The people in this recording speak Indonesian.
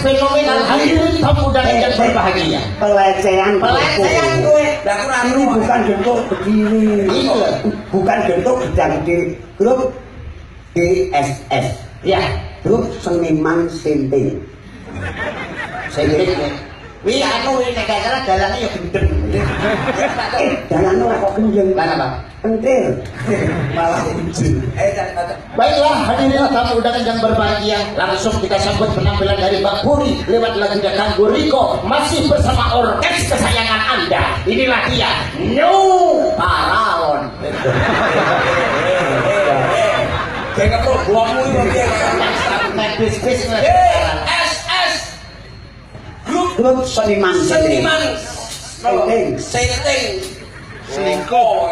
fenomenal hadirin tamu undangan yang berbahagia. Pelecehan gue. Ini bukan bentuk begini. Iya. Bukan bentuk di grup GSS. Ya. Grup seniman sinting. Sinting ya. Wih anu ini gak salah dalangnya ya gendeng. Dalangnya lah kok gendeng. Mana bang? Pentil. Malah unjil. Baiklah hadirin tamu undangan yang berbahagia, langsung kita sambut penampilan dari Bang Puri lewat lagunya Kanggo Riko masih bersama orkes kesayangan Anda. Inilah dia New Paraon. Kayak apa buangmu ini Bis SS Grup seniman sinting. Seniman Sinting. Sinting Selingkuh